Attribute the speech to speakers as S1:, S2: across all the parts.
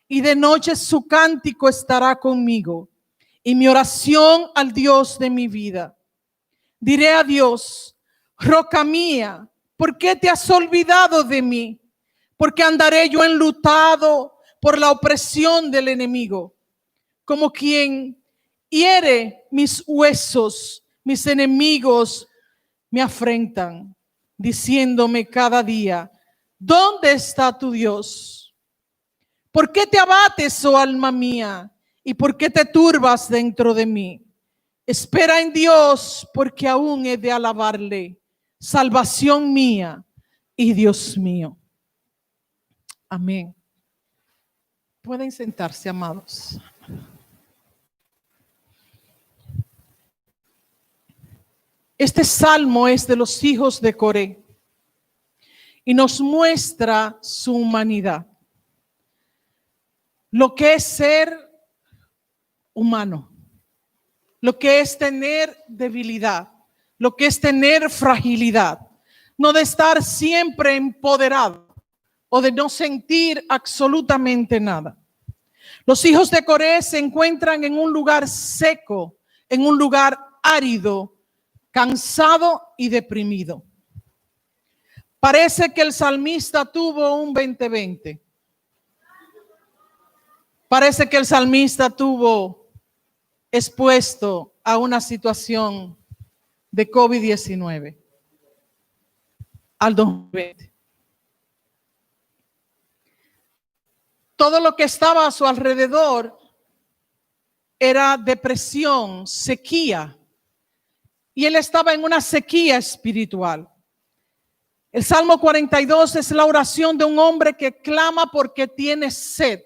S1: y de noche su cántico estará conmigo, y mi oración al Dios de mi vida. Diré a Dios, roca mía, ¿por qué te has olvidado de mí? Porque andaré yo enlutado por la opresión del enemigo, como quien hiere mis huesos. Mis enemigos me afrentan, diciéndome cada día, ¿dónde está tu Dios? ¿Por qué te abates, oh alma mía? ¿Y por qué te turbas dentro de mí? Espera en Dios, porque aún he de alabarle, salvación mía y Dios mío. Amén. Pueden sentarse, amados. Este salmo es de los hijos de Coré y nos muestra su humanidad. Lo que es ser humano, lo que es tener debilidad, lo que es tener fragilidad, no de estar siempre empoderado o de no sentir absolutamente nada. Los hijos de Coré se encuentran en un lugar seco, en un lugar árido, cansado y deprimido. Parece que el salmista tuvo un 2020. Parece que el salmista tuvo expuesto a una situación de COVID-19 al 2020. Todo lo que estaba a su alrededor era depresión, sequía. Y él estaba en una sequía espiritual. El Salmo 42 es la oración de un hombre que clama porque tiene sed.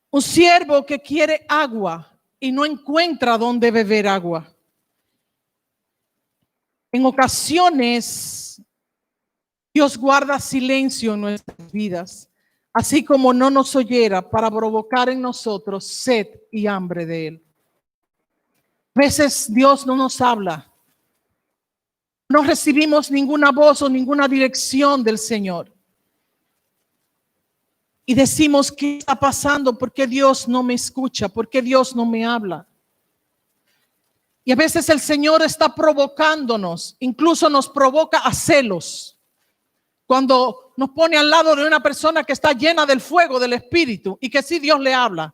S1: Un siervo que quiere agua y no encuentra dónde beber agua. En ocasiones, Dios guarda silencio en nuestras vidas, así como no nos oyera para provocar en nosotros sed y hambre de Él. A veces Dios no nos habla. No recibimos ninguna voz o ninguna dirección del Señor. Y decimos, ¿qué está pasando? ¿Por qué Dios no me escucha? ¿Por qué Dios no me habla? Y a veces el Señor está provocándonos, incluso nos provoca a celos. Cuando nos pone al lado de una persona que está llena del fuego del Espíritu y que sí Dios le habla.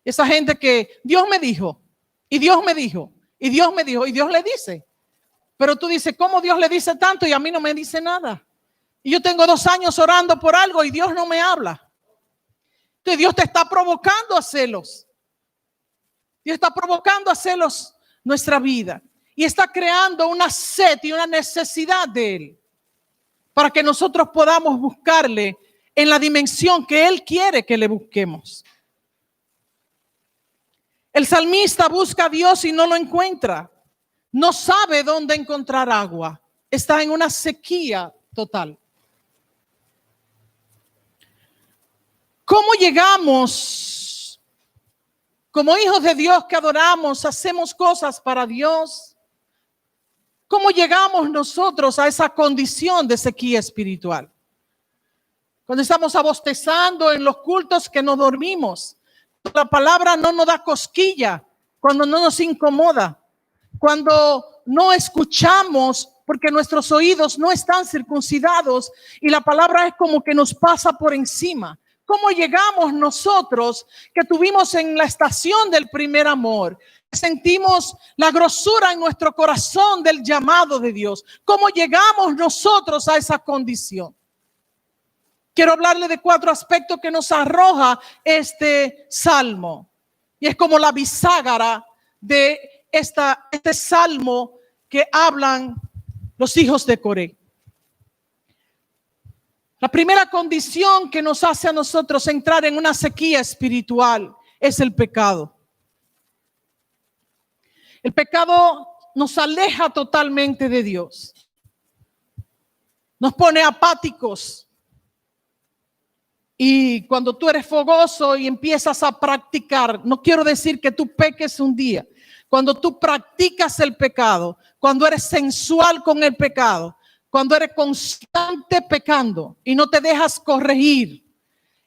S1: Esa gente que Dios me dijo, y Dios me dijo, y Dios me dijo, y Dios le dice. Pero tú dices, ¿cómo Dios le dice tanto y a mí no me dice nada? Y yo tengo 2 años orando por algo y Dios no me habla. Entonces Dios te está provocando a celos. Dios está provocando a celos nuestra vida. Y está creando una sed y una necesidad de Él. Para que nosotros podamos buscarle en la dimensión que Él quiere que le busquemos. El salmista busca a Dios y no lo encuentra. No sabe dónde encontrar agua. Está en una sequía total. ¿Cómo llegamos como hijos de Dios que adoramos, hacemos cosas para Dios? ¿Cómo llegamos nosotros a esa condición de sequía espiritual? Cuando estamos abostezando en los cultos que nos dormimos. La palabra no nos da cosquilla. Cuando no nos incomoda. Cuando no escuchamos porque nuestros oídos no están circuncidados y la palabra es como que nos pasa por encima. ¿Cómo llegamos nosotros que tuvimos en la estación del primer amor? Sentimos la grosura en nuestro corazón del llamado de Dios. ¿Cómo llegamos nosotros a esa condición? Quiero hablarle de 4 aspectos que nos arroja este salmo. Y es como la bisagra de este salmo que hablan los hijos de Coré. La primera condición que nos hace a nosotros entrar en una sequía espiritual es el pecado. El pecado nos aleja totalmente de Dios. Nos pone apáticos. Y cuando tú eres fogoso y empiezas a practicar, no quiero decir que tú peques un día. Cuando tú practicas el pecado, cuando eres sensual con el pecado, cuando eres constante pecando y no te dejas corregir,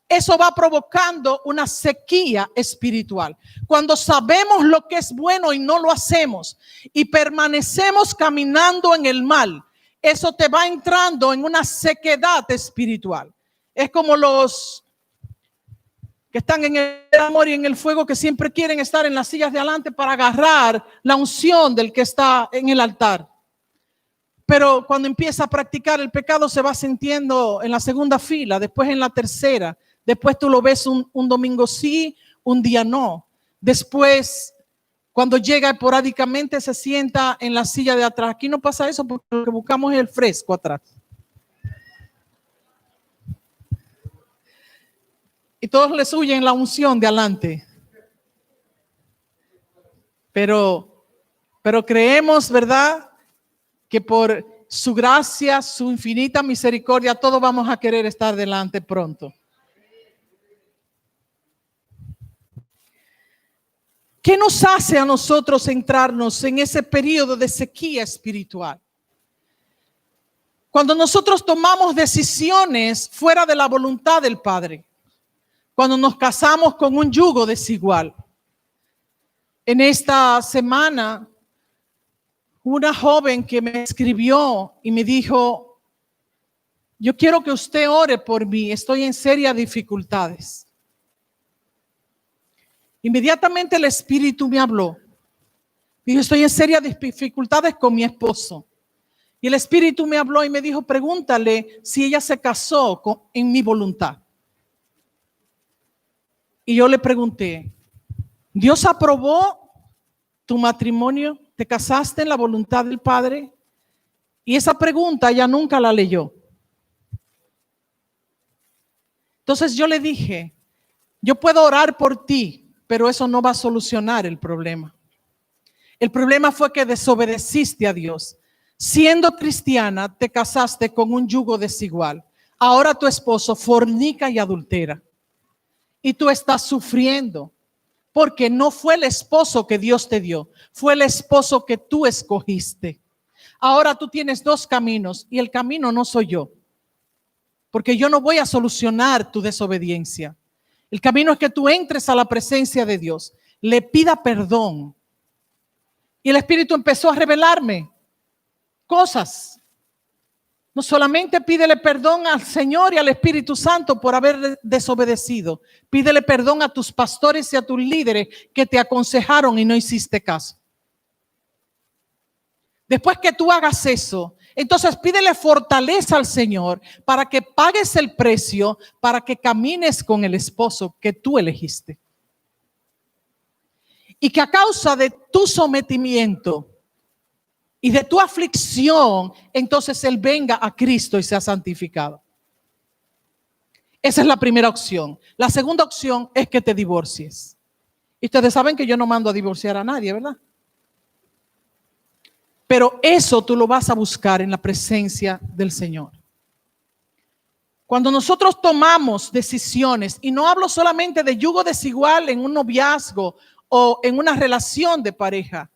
S1: eso va provocando una sequía espiritual. Cuando sabemos lo que es bueno y no lo hacemos y permanecemos caminando en el mal, eso te va entrando en una sequedad espiritual. Es como los que están en el amor y en el fuego, que siempre quieren estar en las sillas de adelante para agarrar la unción del que está en el altar. Pero cuando empieza a practicar el pecado se va sintiendo en la segunda fila, después en la tercera. Después tú lo ves un domingo sí, un día no. Después, cuando llega esporádicamente, se sienta en la silla de atrás. Aquí no pasa eso porque lo que buscamos es el fresco atrás. Y todos les huyen la unción de adelante. Pero creemos, ¿verdad?, que por su gracia, su infinita misericordia, todos vamos a querer estar delante pronto. ¿Qué nos hace a nosotros entrarnos en ese periodo de sequía espiritual? Cuando nosotros tomamos decisiones fuera de la voluntad del Padre. Cuando nos casamos con un yugo desigual. En esta semana, una joven que me escribió y me dijo: yo quiero que usted ore por mí, estoy en serias dificultades. Inmediatamente el Espíritu me habló. Dijo: estoy en serias dificultades con mi esposo. Y el Espíritu me habló y me dijo: pregúntale si ella se casó en mi voluntad. Y yo le pregunté: ¿Dios aprobó tu matrimonio? ¿Te casaste en la voluntad del Padre? Y esa pregunta ella nunca la leyó. Entonces yo le dije: yo puedo orar por ti, pero eso no va a solucionar el problema. El problema fue que desobedeciste a Dios. Siendo cristiana, te casaste con un yugo desigual. Ahora tu esposo fornica y adultera. Y tú estás sufriendo porque no fue el esposo que Dios te dio, fue el esposo que tú escogiste. Ahora tú tienes dos caminos y el camino no soy yo, porque yo no voy a solucionar tu desobediencia. El camino es que tú entres a la presencia de Dios, le pida perdón. Y el Espíritu empezó a revelarme cosas. No solamente pídele perdón al Señor y al Espíritu Santo por haber desobedecido. Pídele perdón a tus pastores y a tus líderes que te aconsejaron y no hiciste caso. Después que tú hagas eso, entonces pídele fortaleza al Señor para que pagues el precio, para que camines con el esposo que tú elegiste. Y que a causa de tu sometimiento y de tu aflicción, entonces él venga a Cristo y sea santificado. Esa es la primera opción. La segunda opción es que te divorcies. Y ustedes saben que yo no mando a divorciar a nadie, ¿verdad? Pero eso tú lo vas a buscar en la presencia del Señor. Cuando nosotros tomamos decisiones, y no hablo solamente de yugo desigual en un noviazgo o en una relación de pareja.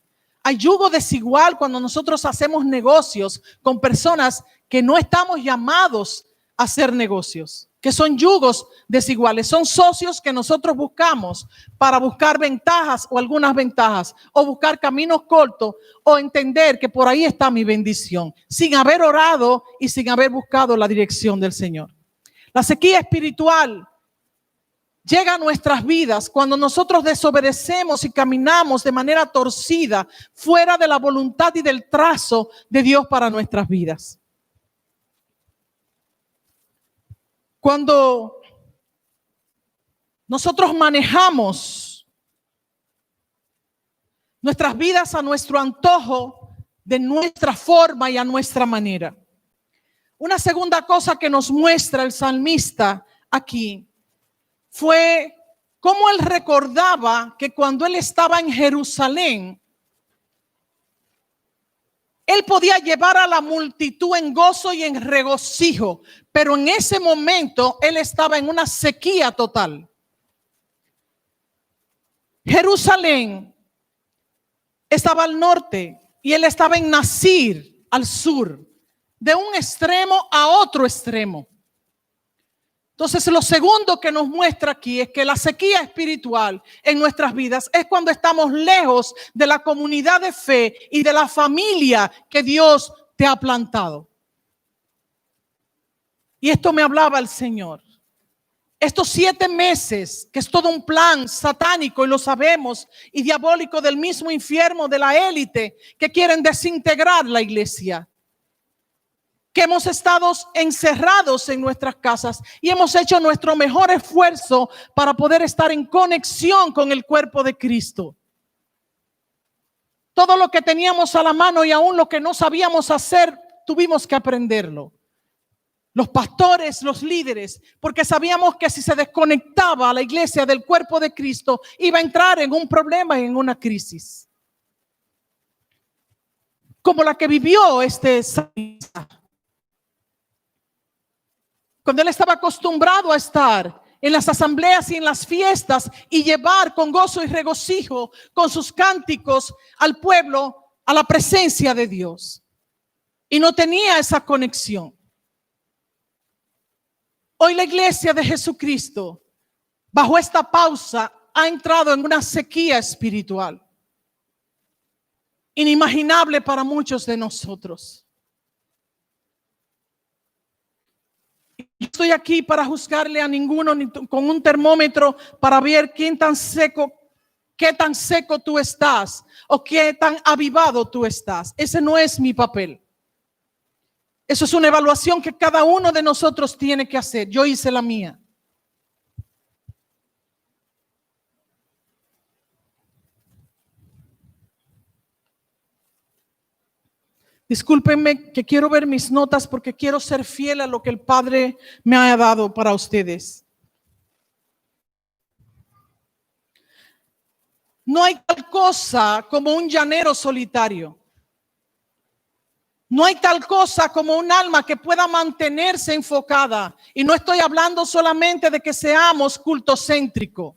S1: Hay yugo desigual cuando nosotros hacemos negocios con personas que no estamos llamados a hacer negocios, que son yugos desiguales, son socios que nosotros buscamos para buscar ventajas o algunas ventajas, o buscar caminos cortos, o entender que por ahí está mi bendición, sin haber orado y sin haber buscado la dirección del Señor. La sequía espiritual llega a nuestras vidas cuando nosotros desobedecemos y caminamos de manera torcida, fuera de la voluntad y del trazo de Dios para nuestras vidas. Cuando nosotros manejamos nuestras vidas a nuestro antojo, de nuestra forma y a nuestra manera. Una segunda cosa que nos muestra el salmista aquí fue cómo él recordaba que cuando él estaba en Jerusalén, él podía llevar a la multitud en gozo y en regocijo, pero en ese momento él estaba en una sequía total. Jerusalén estaba al norte y él estaba en Nasir, al sur. de un extremo a otro extremo. Entonces, lo segundo que nos muestra aquí es que la sequía espiritual en nuestras vidas es cuando estamos lejos de la comunidad de fe y de la familia que Dios te ha plantado. Y esto me hablaba el Señor. Estos 7 meses, que es todo un plan satánico, y lo sabemos, y diabólico del mismo infierno, de la élite, que quieren desintegrar la iglesia. Que hemos estado encerrados en nuestras casas y hemos hecho nuestro mejor esfuerzo para poder estar en conexión con el cuerpo de Cristo. Todo lo que teníamos a la mano y aún lo que no sabíamos hacer, tuvimos que aprenderlo. Los pastores, los líderes, porque sabíamos que si se desconectaba la iglesia del cuerpo de Cristo, iba a entrar en un problema y en una crisis. Como la que vivió este salmista. Cuando él estaba acostumbrado a estar en las asambleas y en las fiestas y llevar con gozo y regocijo con sus cánticos al pueblo a la presencia de Dios. Y no tenía esa conexión. Hoy la iglesia de Jesucristo, bajo esta pausa, ha entrado en una sequía espiritual. Inimaginable para muchos de nosotros. Yo estoy aquí para juzgarle a ninguno ni con un termómetro para ver qué tan seco tú estás o qué tan avivado tú estás. Ese no es mi papel. Eso es una evaluación que cada uno de nosotros tiene que hacer. Yo hice la mía. Discúlpenme que quiero ver mis notas porque quiero ser fiel a lo que el Padre me ha dado para ustedes. No hay tal cosa como un llanero solitario. No hay tal cosa como un alma que pueda mantenerse enfocada. Y no estoy hablando solamente de que seamos cultocéntricos.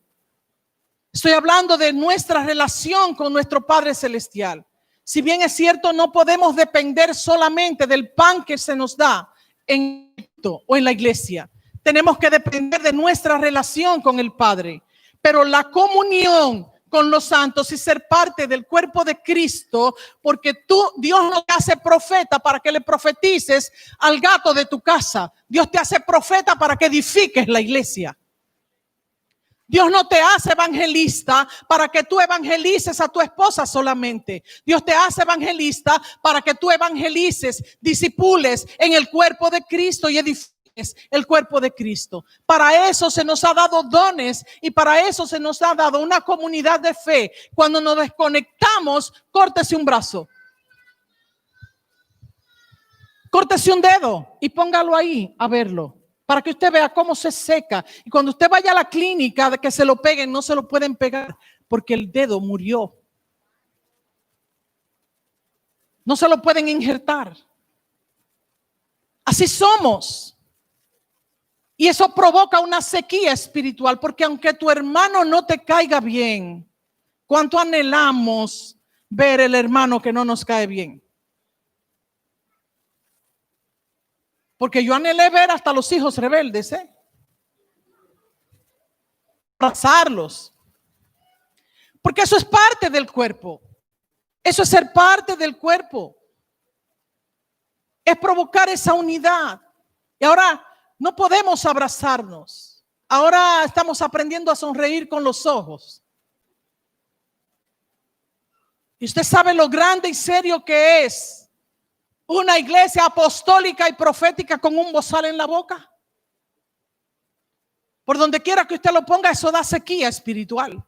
S1: Estoy hablando de nuestra relación con nuestro Padre Celestial. Si bien es cierto, no podemos depender solamente del pan que se nos da en o en la iglesia. Tenemos que depender de nuestra relación con el Padre. Pero la comunión con los santos y ser parte del cuerpo de Cristo, porque Dios no te hace profeta para que le profetices al gato de tu casa. Dios te hace profeta para que edifiques la iglesia. Dios no te hace evangelista para que tú evangelices a tu esposa solamente. Dios te hace evangelista para que tú evangelices, disipules en el cuerpo de Cristo y edifiques el cuerpo de Cristo. Para eso se nos ha dado dones y para eso se nos ha dado una comunidad de fe. Cuando nos desconectamos, córtese un brazo. Córtese un dedo y póngalo ahí a verlo. Para que usted vea cómo se seca. Y cuando usted vaya a la clínica de que se lo peguen, no se lo pueden pegar porque el dedo murió. No se lo pueden injertar. Así somos. Y eso provoca una sequía espiritual porque aunque tu hermano no te caiga bien, ¿cuánto anhelamos ver el hermano que no nos cae bien? Porque yo anhelé ver hasta los hijos rebeldes, abrazarlos. Porque eso es parte del cuerpo. Eso es ser parte del cuerpo. Es provocar esa unidad. Y ahora no podemos abrazarnos. Ahora estamos aprendiendo a sonreír con los ojos. Y usted sabe lo grande y serio que es una iglesia apostólica y profética con un bozal en la boca. Por donde quiera que usted lo ponga, eso da sequía espiritual.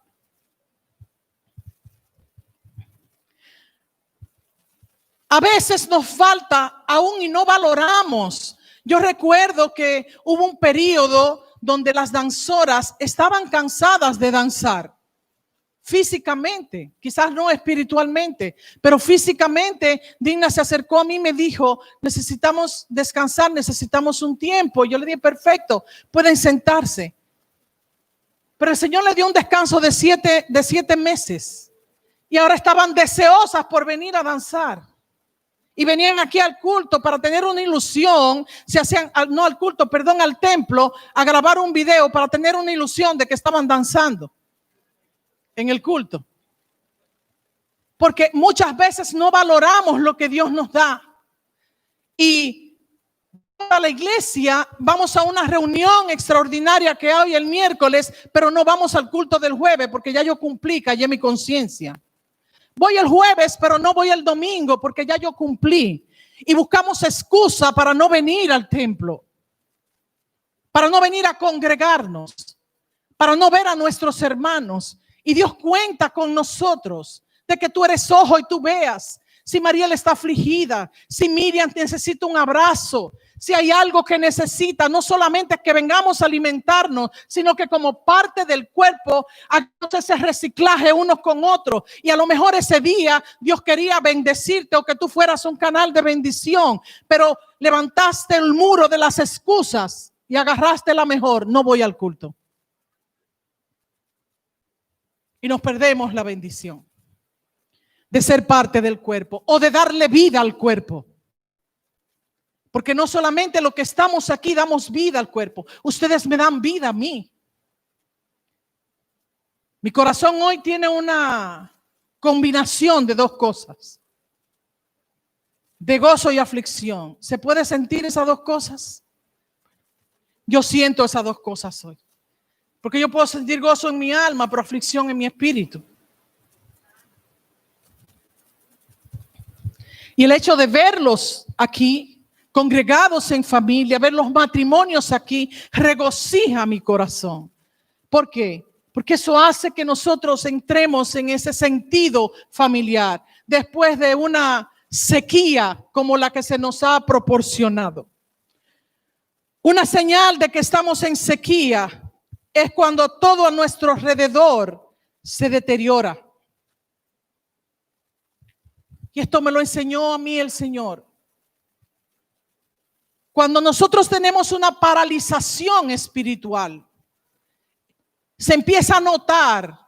S1: A veces nos falta aún y no valoramos. Yo recuerdo que hubo un periodo donde las danzoras estaban cansadas de danzar. Físicamente, quizás no espiritualmente, pero físicamente Digna se acercó a mí y me dijo, necesitamos descansar, necesitamos un tiempo. Yo le dije, perfecto, pueden sentarse. Pero el Señor le dio un descanso de 7 meses y ahora estaban deseosas por venir a danzar. y venían aquí al culto para tener una ilusión, se hacían, no al culto, perdón, al templo, a grabar un video para tener una ilusión de que estaban danzando en el culto. Porque muchas veces no valoramos lo que Dios nos da. Y a la iglesia vamos a una reunión extraordinaria que hay el miércoles, pero no vamos al culto del jueves porque ya yo cumplí, callé mi conciencia. Voy el jueves, pero no voy el domingo porque ya yo cumplí. Y buscamos excusa para no venir al templo, para no venir a congregarnos, para no ver a nuestros hermanos. Y Dios cuenta con nosotros de que tú eres ojo y tú veas si Mariel está afligida, si Miriam necesita un abrazo, si hay algo que necesita, no solamente que vengamos a alimentarnos, sino que como parte del cuerpo hagamos ese reciclaje unos con otros. Y a lo mejor ese día Dios quería bendecirte o que tú fueras un canal de bendición, pero levantaste el muro de las excusas y agarraste la mejor, no voy al culto. Y nos perdemos la bendición de ser parte del cuerpo o de darle vida al cuerpo. Porque no solamente lo que estamos aquí damos vida al cuerpo, ustedes me dan vida a mí. Mi corazón hoy tiene una combinación de dos cosas, de gozo y aflicción. ¿Se puede sentir esas dos cosas? Yo siento esas dos cosas hoy. Porque yo puedo sentir gozo en mi alma, pero aflicción en mi espíritu. Y el hecho de verlos aquí, congregados en familia, ver los matrimonios aquí, regocija mi corazón. ¿Por qué? Porque eso hace que nosotros entremos en ese sentido familiar, después de una sequía como la que se nos ha proporcionado. Una señal de que estamos en sequía es cuando todo a nuestro alrededor se deteriora. Y esto me lo enseñó a mí el Señor. Cuando nosotros tenemos una paralización espiritual, se empieza a notar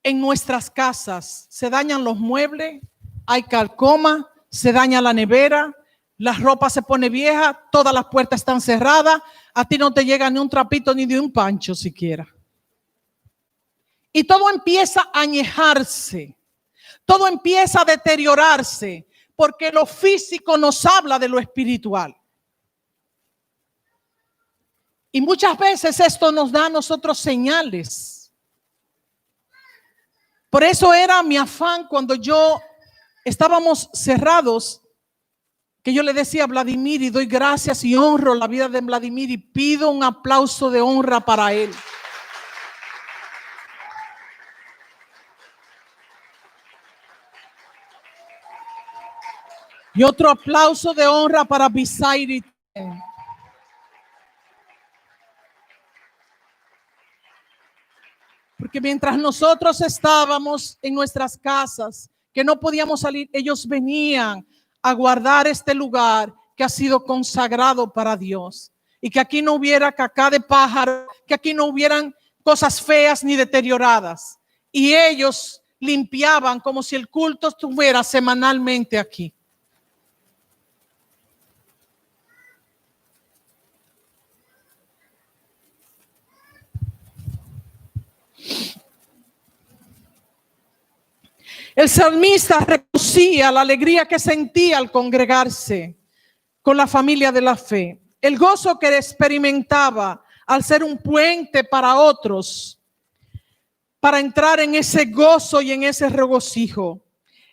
S1: en nuestras casas. Se dañan los muebles, hay carcoma, se daña la nevera, la ropa se pone vieja, todas las puertas están cerradas, a ti no te llega ni un trapito ni de un pancho siquiera. Y todo empieza a añejarse. Todo empieza a deteriorarse porque lo físico nos habla de lo espiritual. Y muchas veces esto nos da a nosotros señales. Por eso era mi afán cuando estábamos cerrados, que yo le decía a Vladimir y doy gracias y honro la vida de Vladimir y pido un aplauso de honra para él. Y otro aplauso de honra para Bisairi. Porque mientras nosotros estábamos en nuestras casas, que no podíamos salir, ellos venían a guardar este lugar que ha sido consagrado para Dios. Y que aquí no hubiera cacá de pájaro, que aquí no hubieran cosas feas ni deterioradas. Y ellos limpiaban como si el culto estuviera semanalmente aquí. El salmista reconocía la alegría que sentía al congregarse con la familia de la fe, el gozo que experimentaba al ser un puente para otros, para entrar en ese gozo y en ese regocijo.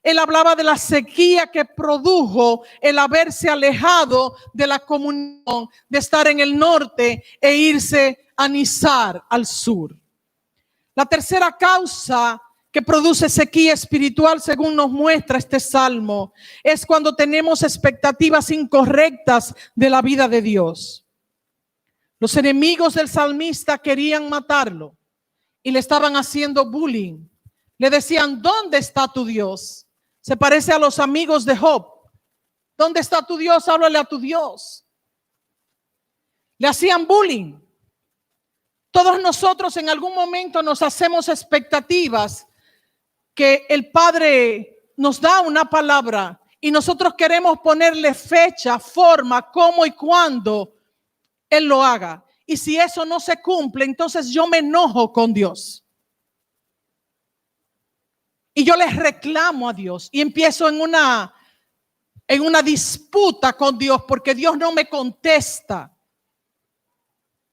S1: Él hablaba de la sequía que produjo el haberse alejado de la comunión, de estar en el norte e irse a Nizar al sur. La tercera causa que produce sequía espiritual, según nos muestra este salmo, es cuando tenemos expectativas incorrectas de la vida de Dios. Los enemigos del salmista querían matarlo y le estaban haciendo bullying. Le decían, ¿dónde está tu Dios? Se parece a los amigos de Job. ¿Dónde está tu Dios? Háblale a tu Dios. Le hacían bullying. Todos nosotros en algún momento nos hacemos expectativas que el Padre nos da una palabra Y nosotros queremos ponerle fecha, forma, cómo y cuándo Él lo haga. Y si eso no se cumple, entonces yo me enojo con Dios. Y yo les reclamo a Dios y empiezo en una disputa con Dios porque Dios no me contesta.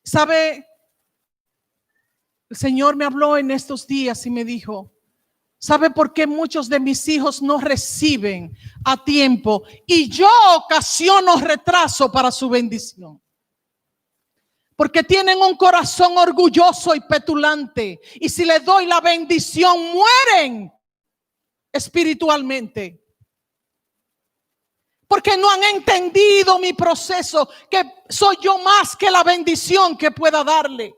S1: ¿Sabe? El Señor me habló en estos días y me dijo, ¿sabe por qué muchos de mis hijos no reciben a tiempo? Y yo ocasiono retraso para su bendición. Porque tienen un corazón orgulloso y petulante. Y si les doy la bendición, mueren espiritualmente. Porque no han entendido mi proceso, que soy yo más que la bendición que pueda darle.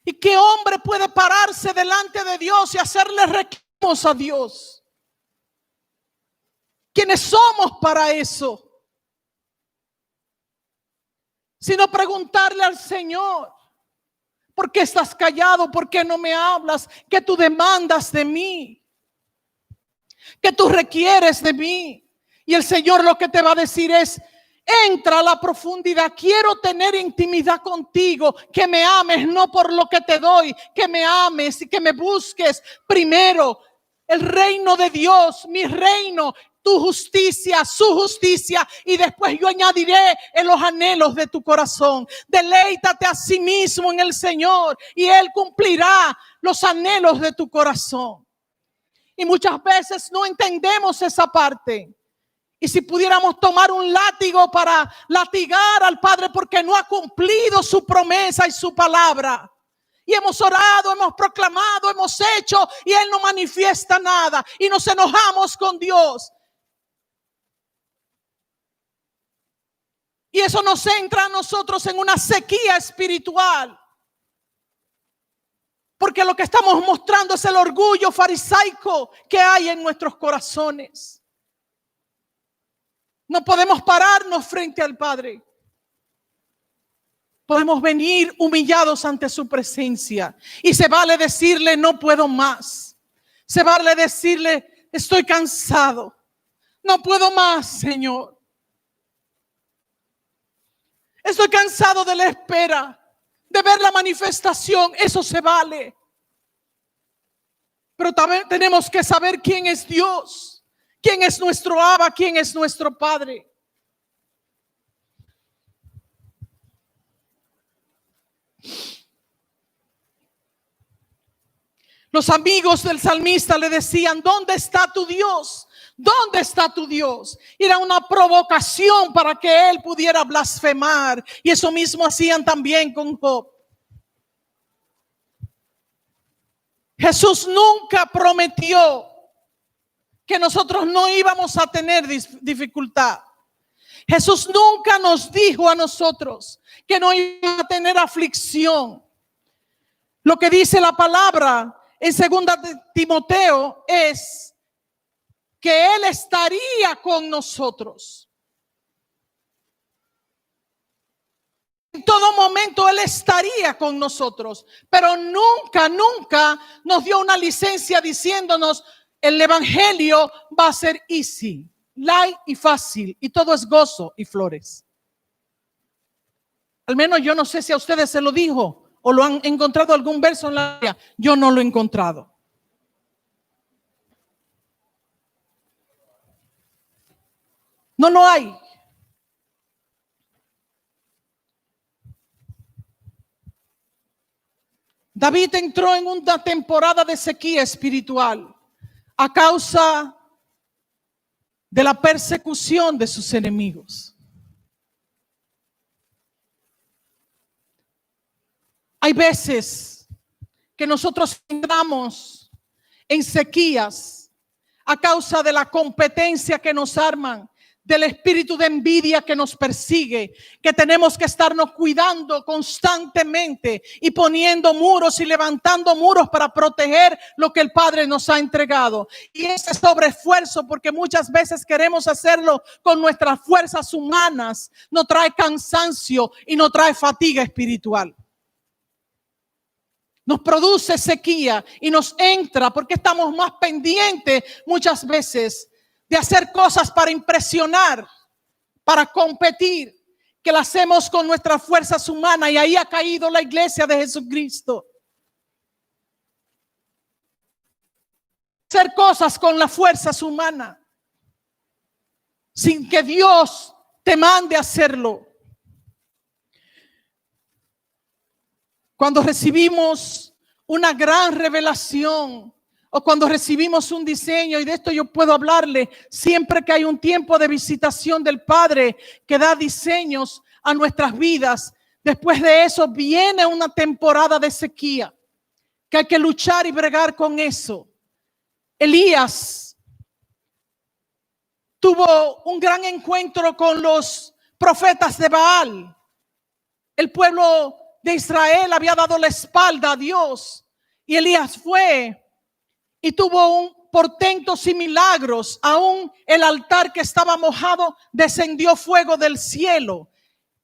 S1: ¿Y qué hombre puede pararse delante de Dios y hacerle reclamos a Dios? ¿Quiénes somos para eso? Sino preguntarle al Señor, ¿por qué estás callado? ¿Por qué no me hablas? ¿Qué tú demandas de mí? ¿Qué tú requieres de mí? Y el Señor lo que te va a decir es, entra a la profundidad, quiero tener intimidad contigo, que me ames no por lo que te doy, que me ames y que me busques primero el reino de Dios, mi reino, tu justicia, su justicia, y después yo añadiré en los anhelos de tu corazón. Deleítate a sí mismo en el Señor y Él cumplirá los anhelos de tu corazón. Y muchas veces no entendemos esa parte. Y si pudiéramos tomar un látigo para latigar al Padre porque no ha cumplido su promesa y su palabra. Y hemos orado, hemos proclamado, hemos hecho y Él no manifiesta nada. Y nos enojamos con Dios. Y eso nos entra a nosotros en una sequía espiritual. Porque lo que estamos mostrando es el orgullo farisaico que hay en nuestros corazones. No podemos pararnos frente al Padre. Podemos venir humillados ante su presencia. Y se vale decirle, no puedo más. Se vale decirle, estoy cansado. No puedo más, Señor. Estoy cansado de la espera, de ver la manifestación. Eso se vale. Pero también tenemos que saber quién es Dios. ¿Quién es nuestro Abba? ¿Quién es nuestro Padre? Los amigos del salmista le decían, ¿dónde está tu Dios? ¿Dónde está tu Dios? Era una provocación para que él pudiera blasfemar. Y eso mismo hacían también con Job. Jesús nunca prometió que nosotros no íbamos a tener dificultad. Jesús nunca nos dijo a nosotros que no íbamos a tener aflicción. Lo que dice la palabra en 2 Timoteo es que Él estaría con nosotros. En todo momento Él estaría con nosotros, pero nunca nos dio una licencia diciéndonos, el evangelio va a ser easy, light y fácil, y todo es gozo y flores. Al menos yo no sé si a ustedes se lo dijo o lo han encontrado algún verso en la Biblia. Yo no lo he encontrado. No lo hay. David entró en una temporada de sequía espiritual a causa de la persecución de sus enemigos. Hay veces que nosotros entramos en sequías a causa de la competencia que nos arman, del espíritu de envidia que nos persigue, que tenemos que estarnos cuidando constantemente y poniendo muros y levantando muros para proteger lo que el Padre nos ha entregado. Y ese sobreesfuerzo, porque muchas veces queremos hacerlo con nuestras fuerzas humanas, nos trae cansancio y nos trae fatiga espiritual. nos produce sequía y nos entra porque estamos más pendientes muchas veces de hacer cosas para impresionar, para competir, que lo hacemos con nuestras fuerzas humanas, y ahí ha caído la iglesia de Jesucristo. Hacer cosas con las fuerzas humanas sin que Dios te mande a hacerlo. Cuando recibimos una gran revelación o cuando recibimos un diseño, y de esto yo puedo hablarle siempre que hay un tiempo de visitación del Padre que da diseños a nuestras vidas, después de eso viene una temporada de sequía que hay que luchar y bregar con eso. Elías tuvo un gran encuentro con los profetas de Baal. El pueblo de Israel había dado la espalda a Dios y Elías fue y tuvo un portentos y milagros. Aún el altar que estaba mojado, descendió fuego del cielo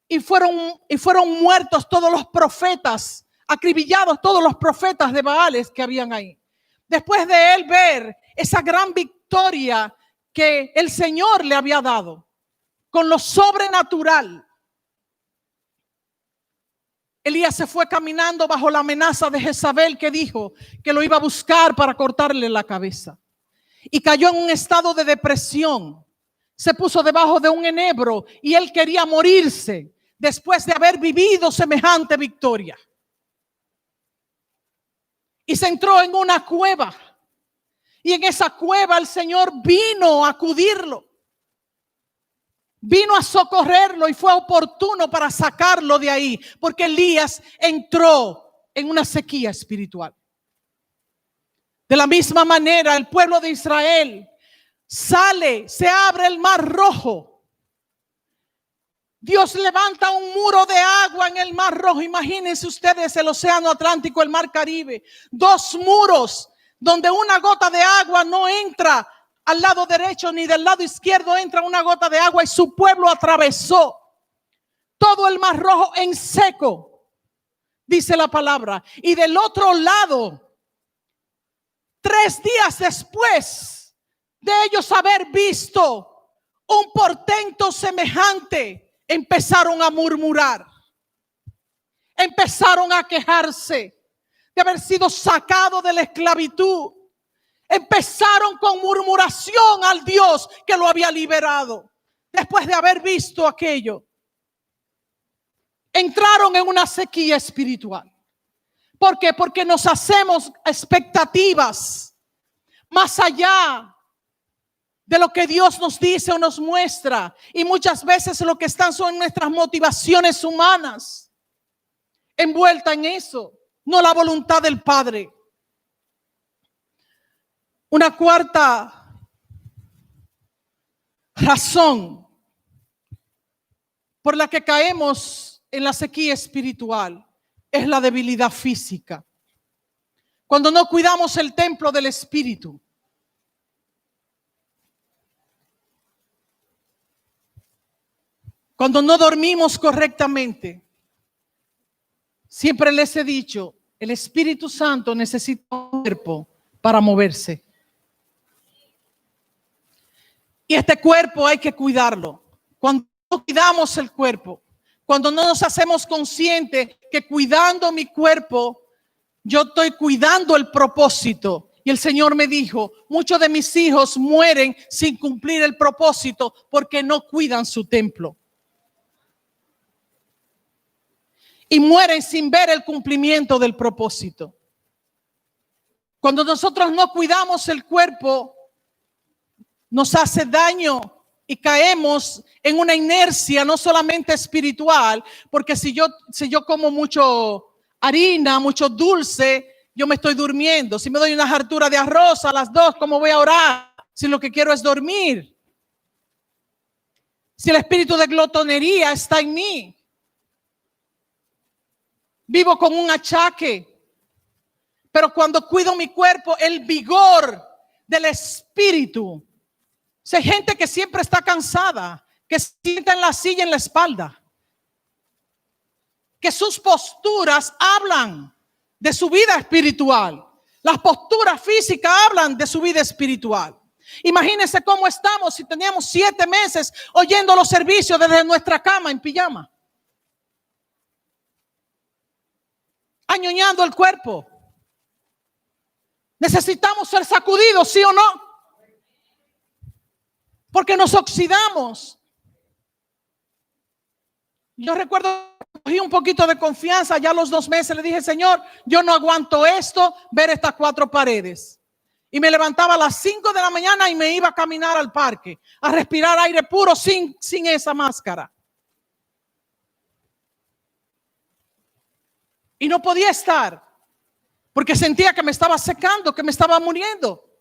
S1: y fueron muertos todos los profetas, acribillados todos los profetas de Baales que habían ahí. Después de él ver esa gran victoria que el Señor le había dado con lo sobrenatural, Elías se fue caminando bajo la amenaza de Jezabel, que dijo que lo iba a buscar para cortarle la cabeza. Y cayó en un estado de depresión. Se puso debajo de un enebro y él quería morirse después de haber vivido semejante victoria. Y se entró en una cueva. Y en esa cueva el Señor vino a acudirlo. Vino a socorrerlo y fue oportuno para sacarlo de ahí, porque Elías entró en una sequía espiritual. De la misma manera, el pueblo de Israel sale, se abre el mar Rojo. Dios levanta un muro de agua en el mar Rojo. Imagínense ustedes el océano Atlántico, el mar Caribe. 2 muros donde una gota de agua no entra al lado derecho ni del lado izquierdo entra una gota de agua, y su pueblo atravesó todo el mar Rojo en seco, dice la palabra. Y del otro lado, 3 días después de ellos haber visto un portento semejante, empezaron a murmurar, empezaron a quejarse de haber sido sacados de la esclavitud. Empezaron con murmuración al Dios que lo había liberado. Después de haber visto aquello, entraron en una sequía espiritual. ¿Por qué? Porque nos hacemos expectativas más allá de lo que Dios nos dice o nos muestra. Y muchas veces lo que están son nuestras motivaciones humanas envueltas en eso, no la voluntad del Padre. Una cuarta razón por la que caemos en la sequía espiritual es la debilidad física. Cuando no cuidamos el templo del Espíritu, cuando no dormimos correctamente, siempre les he dicho, el Espíritu Santo necesita un cuerpo para moverse. Y este cuerpo hay que cuidarlo. Cuando no cuidamos el cuerpo, cuando no nos hacemos conscientes que cuidando mi cuerpo, yo estoy cuidando el propósito. Y el Señor me dijo, muchos de mis hijos mueren sin cumplir el propósito porque no cuidan su templo. Y mueren sin ver el cumplimiento del propósito. Cuando nosotros no cuidamos el cuerpo, nos hace daño y caemos en una inercia no solamente espiritual, porque si yo como mucho harina, mucho dulce, yo me estoy durmiendo. Si me doy una hartura de arroz a las 2, ¿cómo voy a orar? Si lo que quiero es dormir. Si el espíritu de glotonería está en mí, vivo con un achaque. Pero cuando cuido mi cuerpo, el vigor del espíritu. Si hay gente que siempre está cansada, que sienta en la silla en la espalda, que sus posturas hablan de su vida espiritual. Las posturas físicas hablan de su vida espiritual. Imagínense cómo estamos si teníamos 7 meses oyendo los servicios desde nuestra cama en pijama. Añoñando el cuerpo. Necesitamos ser sacudidos, ¿sí o no? Porque nos oxidamos. Yo recuerdo, cogí un poquito de confianza, ya a los 2 meses le dije, Señor, yo no aguanto esto, ver estas 4 paredes. Y me levantaba a las 5 de la mañana y me iba a caminar al parque, a respirar aire puro sin esa máscara. Y no podía estar, porque sentía que me estaba secando, que me estaba muriendo.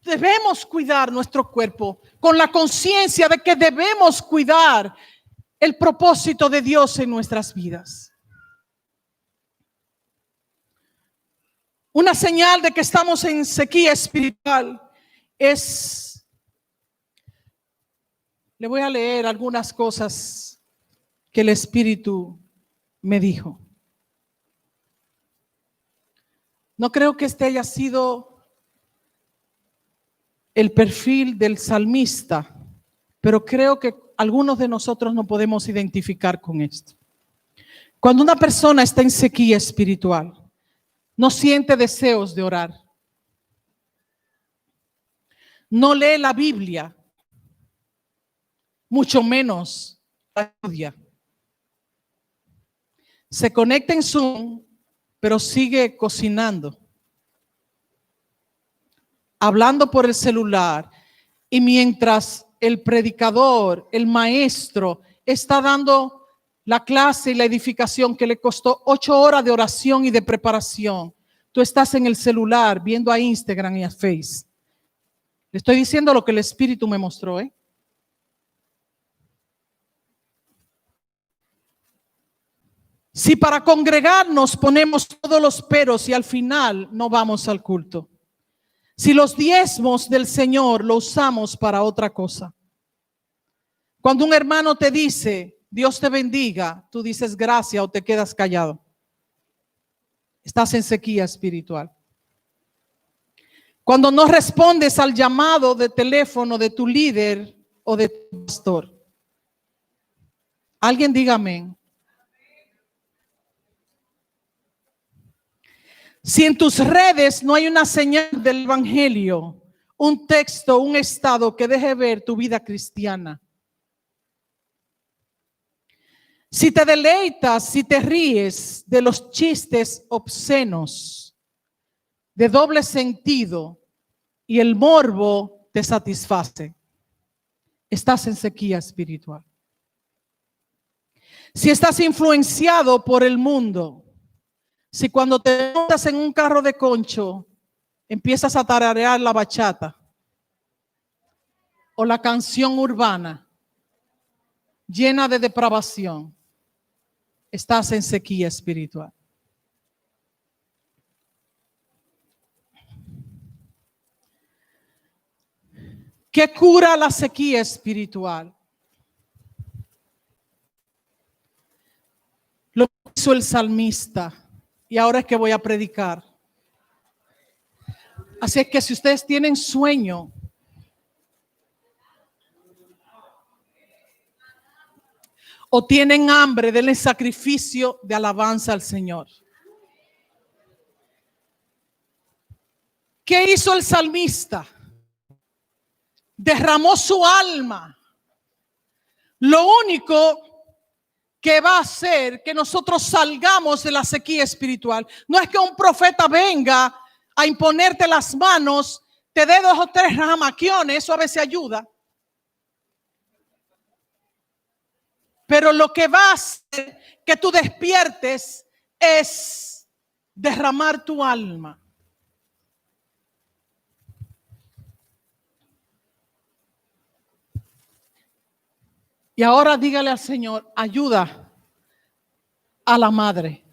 S1: Debemos cuidar nuestro cuerpo con la conciencia de que debemos cuidar el propósito de Dios en nuestras vidas. Una señal de que estamos en sequía espiritual es, le voy a leer algunas cosas que el Espíritu me dijo. No creo que este haya sido el perfil del salmista, pero creo que algunos de nosotros nos podemos identificar con esto. Cuando una persona está en sequía espiritual, no siente deseos de orar, no lee la Biblia, mucho menos la estudia. Se conecta en Zoom, pero sigue cocinando, hablando por el celular, y mientras el predicador, el maestro, está dando la clase y la edificación que le costó 8 horas de oración y de preparación, tú estás en el celular viendo a Instagram y a Face. Le estoy diciendo lo que el Espíritu me mostró, ¿eh? Si para congregarnos ponemos todos los peros y al final no vamos al culto. Si los diezmos del Señor lo usamos para otra cosa. Cuando un hermano te dice, Dios te bendiga, tú dices gracias o te quedas callado. Estás en sequía espiritual. Cuando no respondes al llamado de teléfono de tu líder o de tu pastor. Alguien diga amén. Si en tus redes no hay una señal del evangelio, un texto, un estado que deje ver tu vida cristiana. Si te deleitas, si te ríes de los chistes obscenos, de doble sentido, y el morbo te satisface, estás en sequía espiritual. Si estás influenciado por el mundo, si cuando te montas en un carro de concho, empiezas a tararear la bachata o la canción urbana llena de depravación, estás en sequía espiritual. ¿Qué cura la sequía espiritual? Lo hizo el salmista. Y ahora es que voy a predicar. Así es que si ustedes tienen sueño, o tienen hambre, denle sacrificio de alabanza al Señor. ¿Qué hizo el salmista? Derramó su alma. Lo único que va a hacer que nosotros salgamos de la sequía espiritual no es que un profeta venga a imponerte las manos, te dé 2 o 3 ramaquiones, eso a veces ayuda. Pero lo que va a hacer que tú despiertes es derramar tu alma. Y ahora dígale al Señor, ayuda a la madre.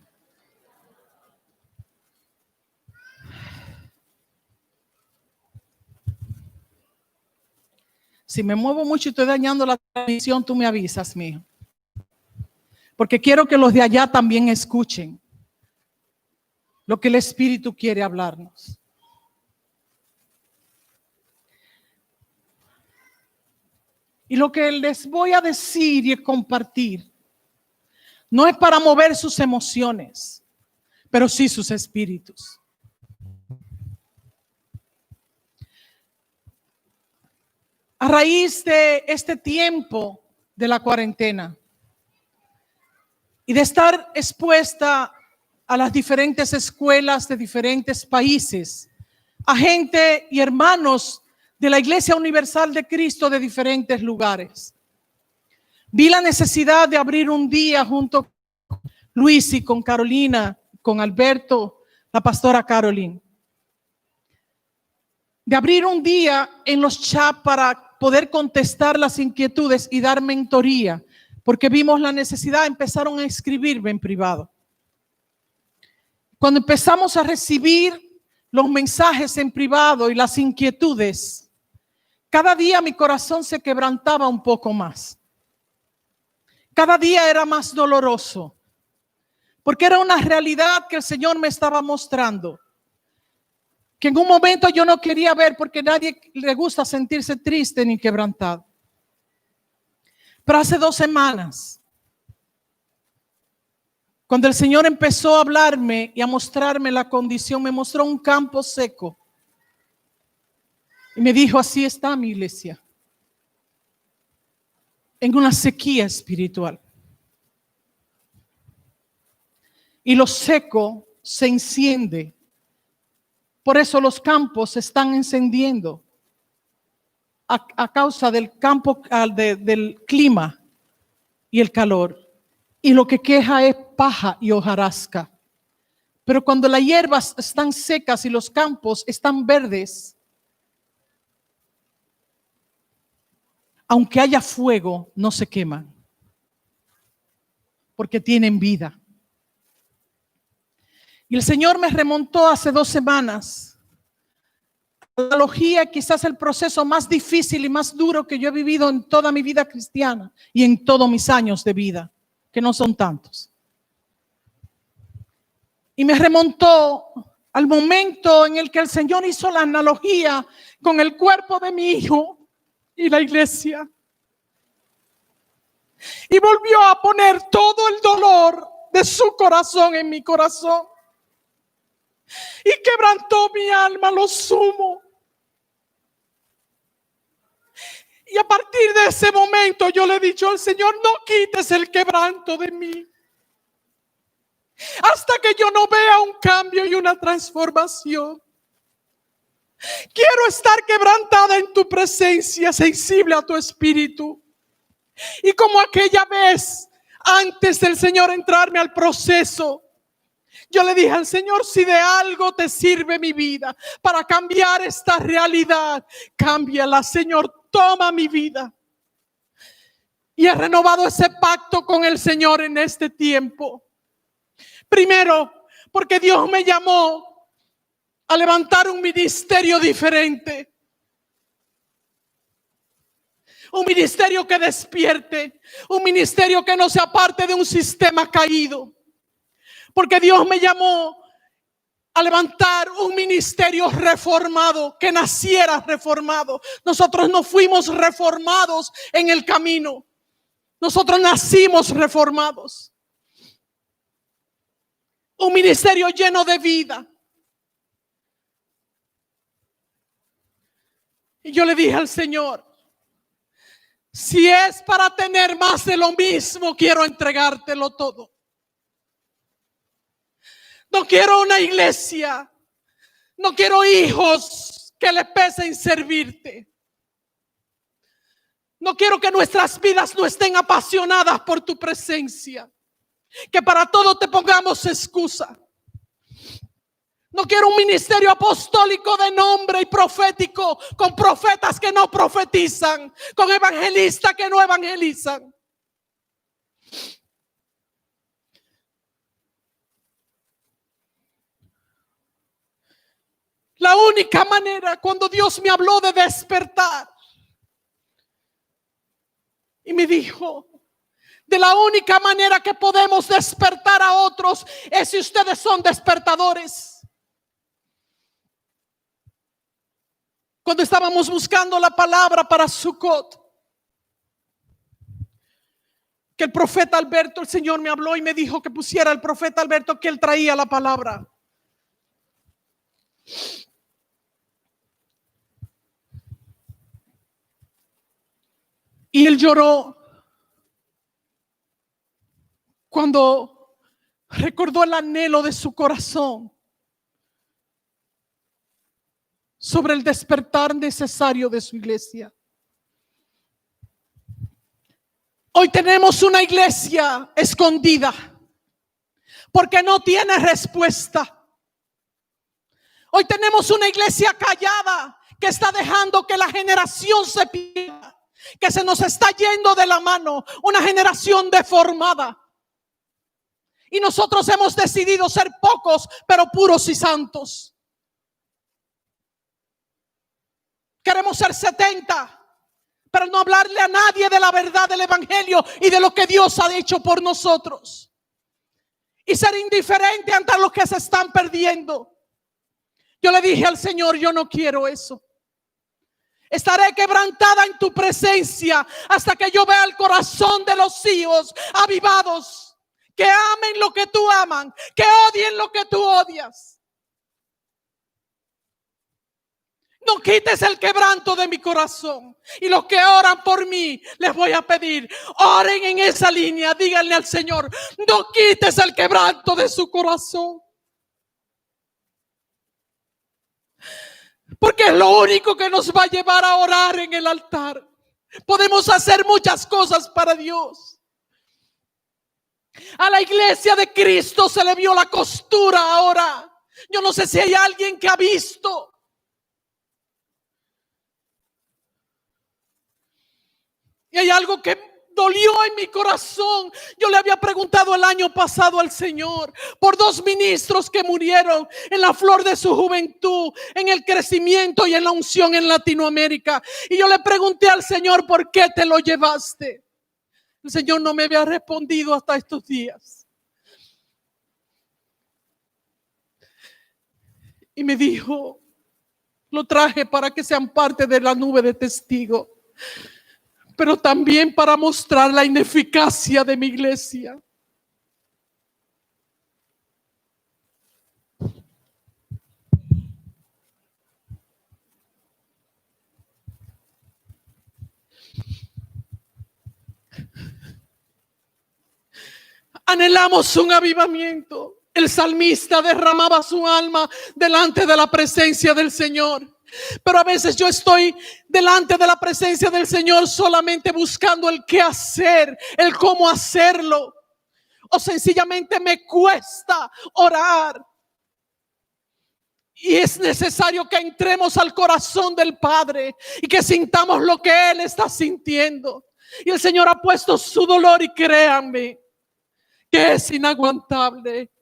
S1: Si me muevo mucho y estoy dañando la transmisión, tú me avisas, mijo. porque quiero que los de allá también escuchen lo que el Espíritu quiere hablarnos. Y lo que les voy a decir y compartir no es para mover sus emociones, pero sí sus espíritus. A raíz de este tiempo de la cuarentena y de estar expuesta a las diferentes escuelas de diferentes países, a gente y hermanos de la Iglesia Universal de Cristo de diferentes lugares, vi la necesidad de abrir un día junto con Luis y con Carolina, con Alberto, la pastora Caroline, de abrir un día en los chats para poder contestar las inquietudes y dar mentoría, porque vimos la necesidad, empezaron a escribirme en privado. Cuando empezamos a recibir los mensajes en privado y las inquietudes, cada día mi corazón se quebrantaba un poco más. Cada día era más doloroso, porque era una realidad que el Señor me estaba mostrando, que en un momento yo no quería ver, porque a nadie le gusta sentirse triste ni quebrantado. Pero hace 2 semanas, cuando el Señor empezó a hablarme y a mostrarme la condición, me mostró un campo seco. Y me dijo, así está mi iglesia, en una sequía espiritual. Y lo seco se enciende. Por eso los campos se están encendiendo a causa del campo, del clima y el calor. Y lo que queja es paja y hojarasca. Pero cuando las hierbas están secas y los campos están verdes, aunque haya fuego, no se queman, porque tienen vida. Y el Señor me remontó hace 2 semanas. La analogía, quizás el proceso más difícil y más duro que yo he vivido en toda mi vida cristiana y en todos mis años de vida, que no son tantos. Y me remontó al momento en el que el Señor hizo la analogía con el cuerpo de mi hijo y la iglesia. Y volvió a poner todo el dolor de su corazón en mi corazón. Y quebrantó mi alma lo sumo. Y a partir de ese momento yo le he dicho al Señor, no quites el quebranto de mí, hasta que yo no vea un cambio y una transformación. Quiero estar quebrantada en tu presencia, sensible a tu espíritu. Y como aquella vez, antes del Señor entrarme al proceso, yo le dije al Señor, si de algo te sirve mi vida para cambiar esta realidad, cámbiala, Señor, toma mi vida. Y he renovado ese pacto con el Señor en este tiempo. Primero, porque Dios me llamó a levantar un ministerio diferente. Un ministerio que despierte, un ministerio que no sea parte de un sistema caído. Porque Dios me llamó a levantar un ministerio reformado, que naciera reformado. Nosotros no fuimos reformados en el camino. Nosotros nacimos reformados. Un ministerio lleno de vida. Y yo le dije al Señor, si es para tener más de lo mismo, quiero entregártelo todo. No quiero una iglesia, no quiero hijos que le pesen servirte. No quiero que nuestras vidas no estén apasionadas por tu presencia, que para todo te pongamos excusa. No quiero un ministerio apostólico de nombre y profético con profetas que no profetizan, con evangelistas que no evangelizan. La única manera, cuando Dios me habló de despertar y me dijo, De la única manera que podemos despertar a otros es si ustedes son despertadores. Cuando estábamos buscando la palabra para Sukkot, que el profeta Alberto, el Señor me habló y me dijo que pusiera el profeta Alberto, que él traía la palabra. Y él lloró cuando recordó el anhelo de su corazón sobre el despertar necesario de su iglesia. Hoy tenemos una iglesia escondida porque no tiene respuesta. Hoy tenemos una iglesia callada que está dejando que la generación se pierda, que se nos está yendo de la mano, una generación deformada. Y nosotros hemos decidido ser pocos, pero puros y santos. Queremos ser 70, pero no hablarle a nadie de la verdad del evangelio y de lo que Dios ha hecho por nosotros. Y ser indiferente ante los que se están perdiendo. Yo le dije al Señor, yo no quiero eso. Estaré quebrantada en tu presencia hasta que yo vea el corazón de los hijos avivados, que amen lo que tú aman, que odien lo que tú odias. No quites el quebranto de mi corazón. Y los que oran por mí, les voy a pedir, oren en esa línea, díganle al Señor, no quites el quebranto de su corazón. Porque es lo único que nos va a llevar a orar en el altar. Podemos hacer muchas cosas para Dios. A la iglesia de Cristo se le vio la costura ahora. Yo no sé si hay alguien que ha visto. Y hay algo que dolió en mi corazón. Yo le había preguntado el año pasado al Señor por 2 ministros que murieron en la flor de su juventud, en el crecimiento y en la unción en Latinoamérica. Y yo le pregunté al Señor, ¿por qué te lo llevaste? El Señor no me había respondido hasta estos días. Y me dijo, lo traje para que sean parte de la nube de testigos, pero también para mostrar la ineficacia de mi iglesia. Anhelamos un avivamiento. El salmista derramaba su alma delante de la presencia del Señor. Pero a veces yo estoy delante de la presencia del Señor solamente buscando el qué hacer, el cómo hacerlo. O sencillamente me cuesta orar. Y es necesario que entremos al corazón del Padre y que sintamos lo que Él está sintiendo. Y el Señor ha puesto su dolor y créanme que es inaguantable.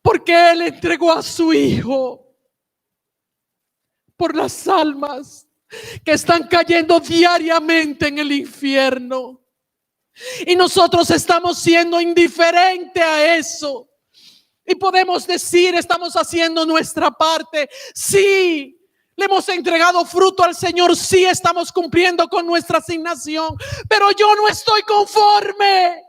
S1: Porque Él entregó a su Hijo por las almas que están cayendo diariamente en el infierno. Y nosotros estamos siendo indiferentes a eso. Y podemos decir, estamos haciendo nuestra parte. Sí, le hemos entregado fruto al Señor. Sí, estamos cumpliendo con nuestra asignación. Pero yo no estoy conforme.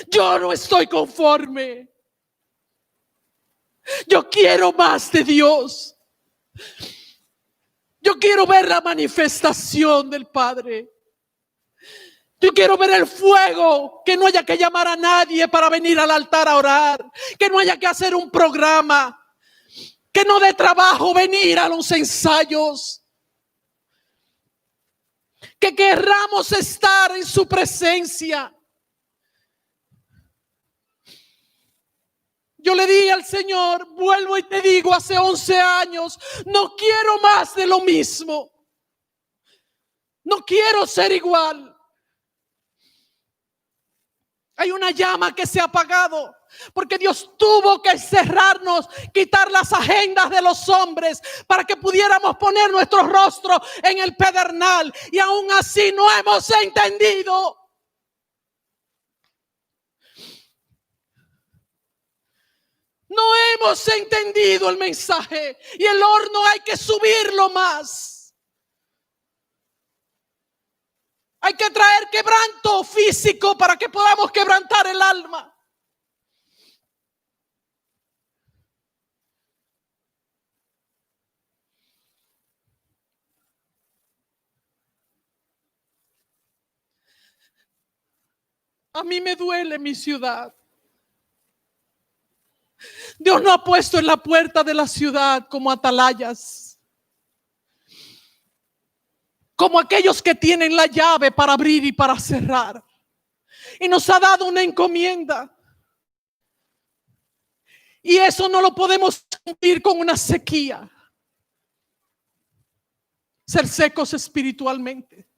S1: Yo no estoy conforme. Yo quiero más de Dios. Yo quiero ver la manifestación del Padre. Yo quiero ver el fuego, que no haya que llamar a nadie para venir al altar a orar, que no haya que hacer un programa, que no dé trabajo venir a los ensayos, que querramos estar en su presencia. Yo le dije al Señor, vuelvo y te digo, hace 11 años, no quiero más de lo mismo. No quiero ser igual. Hay una llama que se ha apagado porque Dios tuvo que cerrarnos, quitar las agendas de los hombres para que pudiéramos poner nuestro rostro en el pedernal, y aún así no hemos entendido. No hemos entendido el mensaje, y el horno hay que subirlo más. Hay que traer quebranto físico para que podamos quebrantar el alma. A mí me duele mi ciudad. Dios no ha puesto en la puerta de la ciudad como atalayas, como aquellos que tienen la llave para abrir y para cerrar. Y nos ha dado una encomienda. Y eso no lo podemos cumplir con una sequía. Ser secos espiritualmente.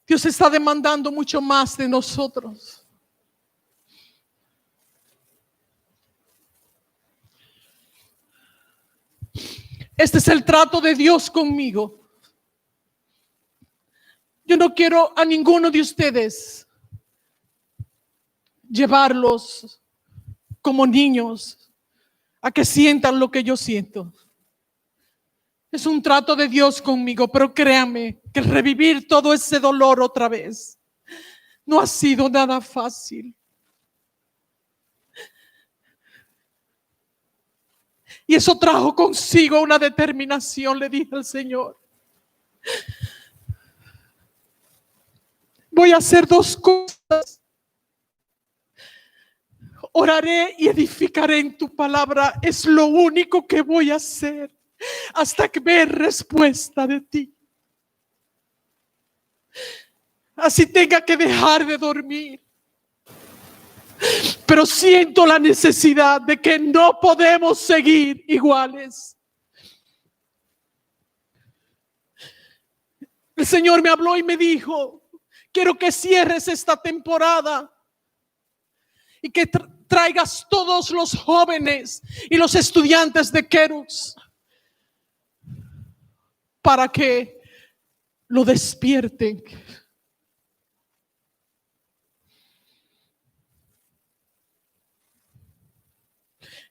S1: Dios está demandando mucho más de nosotros. Este es el trato de Dios conmigo. Yo no quiero a ninguno de ustedes llevarlos como niños a que sientan lo que yo siento. Es un trato de Dios conmigo, pero créanme que revivir todo ese dolor otra vez no ha sido nada fácil. Y eso trajo consigo una determinación. Le dije al Señor: voy a hacer dos cosas. Oraré y edificaré en tu palabra. Es lo único que voy a hacer hasta que vea respuesta de ti. Así tenga que dejar de dormir. Pero siento la necesidad de que no podemos seguir iguales. El Señor me habló y me dijo: quiero que cierres esta temporada y que traigas todos los jóvenes y los estudiantes de Querux para que lo despierten.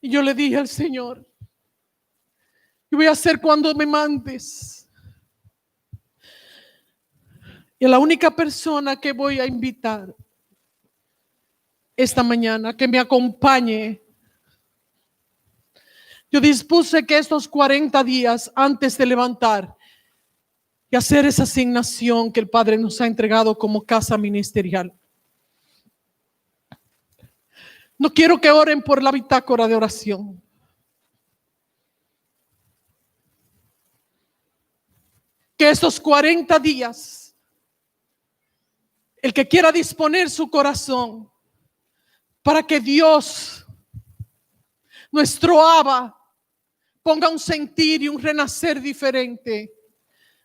S1: Y yo le dije al Señor: ¿qué voy a hacer cuando me mandes? Y la única persona que voy a invitar esta mañana que me acompañe, yo dispuse que estos 40 días antes de levantar y hacer esa asignación que el Padre nos ha entregado como casa ministerial, no quiero que oren por la bitácora de oración. Que estos 40 días, el que quiera disponer su corazón para que Dios, nuestro Abba, ponga un sentir y un renacer diferente,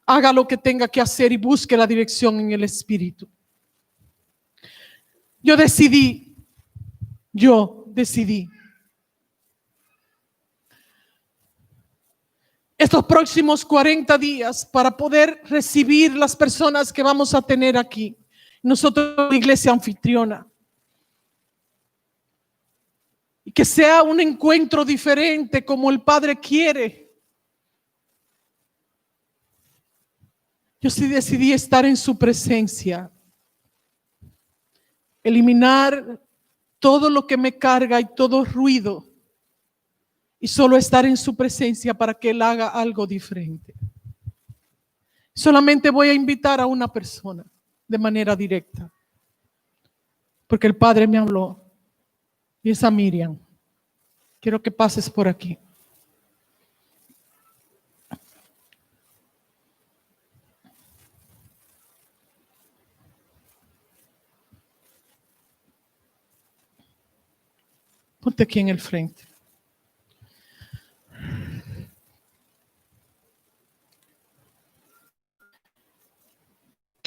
S1: haga lo que tenga que hacer y busque la dirección en el Espíritu. Yo decidí estos próximos 40 días para poder recibir las personas que vamos a tener aquí. Nosotros, la iglesia anfitriona. Y que sea un encuentro diferente como el Padre quiere. Yo sí decidí estar en su presencia. Eliminar todo lo que me carga y todo ruido. Y solo estar en su presencia para que Él haga algo diferente. Solamente voy a invitar a una persona de manera directa. Porque el Padre me habló. Y es a Miriam. Quiero que pases por aquí. Ponte aquí en el frente.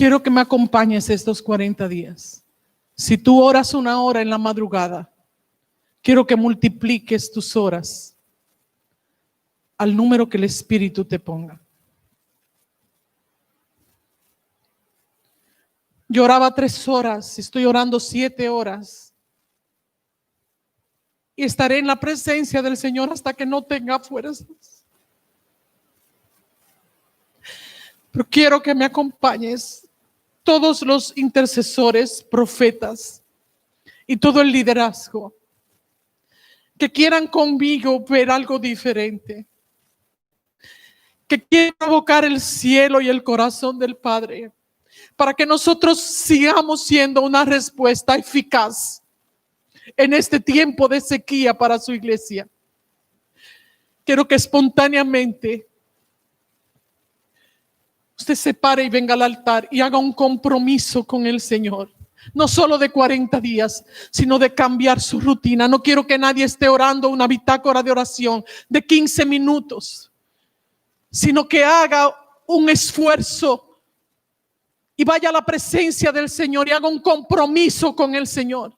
S1: quiero que me acompañes estos 40 días. Si tú oras 1 hora en la madrugada, quiero que multipliques tus horas al número que el Espíritu te ponga. Yo oraba 3 horas, estoy orando 7 horas. Y estaré en la presencia del Señor hasta que no tenga fuerzas. Pero quiero que me acompañes, todos los intercesores, profetas y todo el liderazgo, que quieran conmigo ver algo diferente, que quieran provocar el cielo y el corazón del Padre, para que nosotros sigamos siendo una respuesta eficaz en este tiempo de sequía para su iglesia. Quiero que espontáneamente usted se pare y venga al altar y haga un compromiso con el Señor. No solo de 40 días, sino de cambiar su rutina. No quiero que nadie esté orando una bitácora de oración de 15 minutos, sino que haga un esfuerzo y vaya a la presencia del Señor y haga un compromiso con el Señor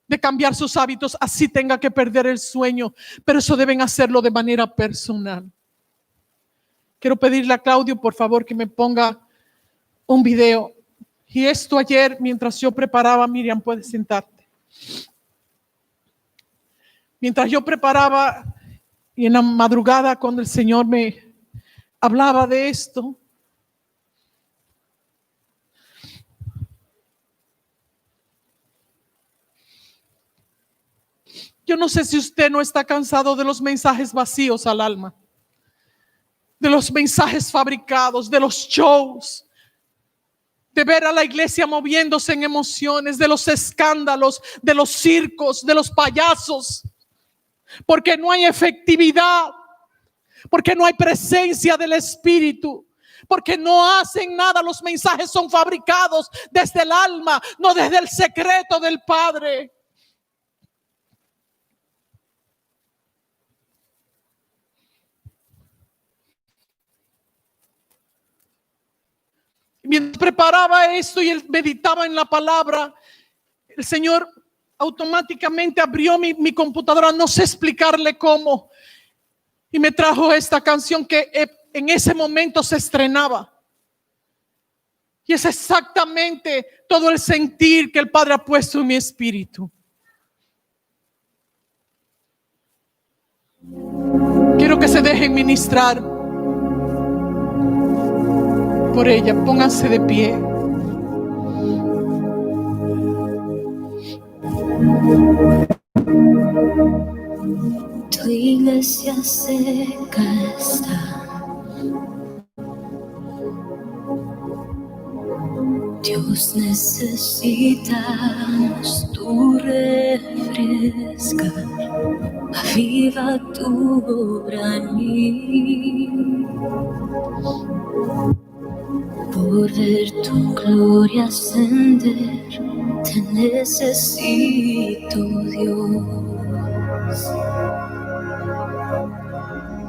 S1: de cambiar sus hábitos, así tenga que perder el sueño, pero eso deben hacerlo de manera personal. Quiero pedirle a Claudio, por favor, que me ponga un video. Y esto ayer, mientras yo preparaba, Miriam, puedes sentarte. Mientras yo preparaba y en la madrugada cuando el Señor me hablaba de esto, yo no sé si usted no está cansado de los mensajes vacíos al alma, de los mensajes fabricados, de los shows, de ver a la iglesia moviéndose en emociones, de los escándalos, de los circos, de los payasos, porque no hay efectividad, porque no hay presencia del Espíritu, porque no hacen nada. Los mensajes son fabricados desde el alma, no desde el secreto del Padre. Mientras preparaba esto y él meditaba en la palabra, el Señor automáticamente abrió mi computadora, no sé explicarle cómo, y me trajo esta canción que en ese momento se estrenaba. Y es exactamente todo el sentir que el Padre ha puesto en mi espíritu. Quiero que se dejen ministrar por ella. Pónganse de pie.
S2: Tu iglesia seca está. Dios, necesitamos tu refrescar. Aviva tu obra en mí. Por ver tu gloria ascender, te necesito, Dios.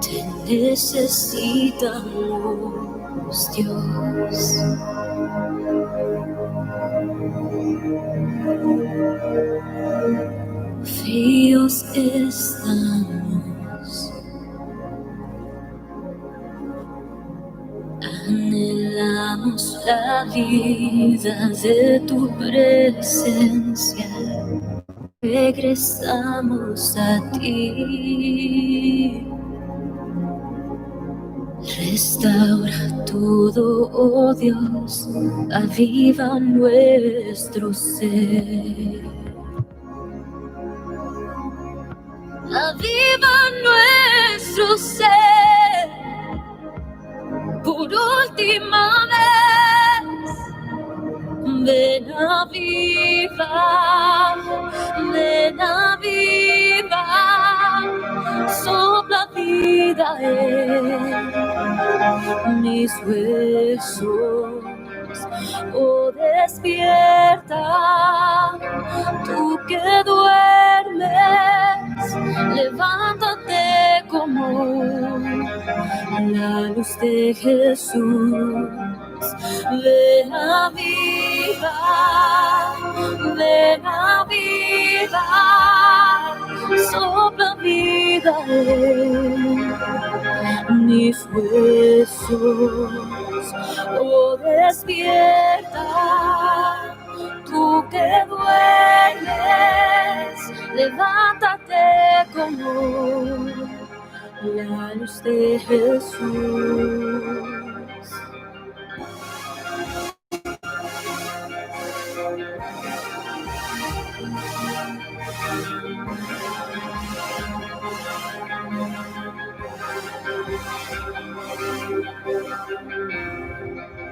S2: Te necesitamos, Dios. Fríos estamos, anhelamos la vida de tu presencia. Regresamos a ti. Restaura todo, oh Dios, aviva nuestro ser. Aviva nuestro ser por última vez. Ven aviva, ven aviva, sopla vida en mis huesos. Oh, despierta, tú que duermes, levántate como la luz de Jesús. ven a vida, sopla vida en mis huesos, oh despierta, tú que duermes, levántate como la luz de Jesús.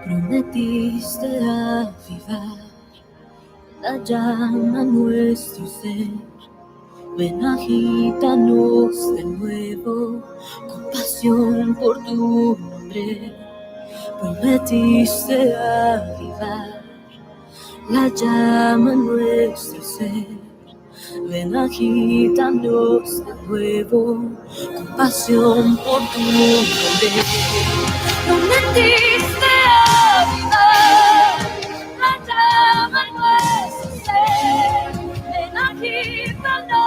S2: Prometiste avivar la llama en nuestro ser. Ven, agítanos de nuevo, con pasión por tu nombre. Prometiste avivar la llama en nuestro ser. Ven, agítanos de nuevo, con pasión por tu nombre. Prometiste avivar la llama en nuestro ser. Ven, agítanos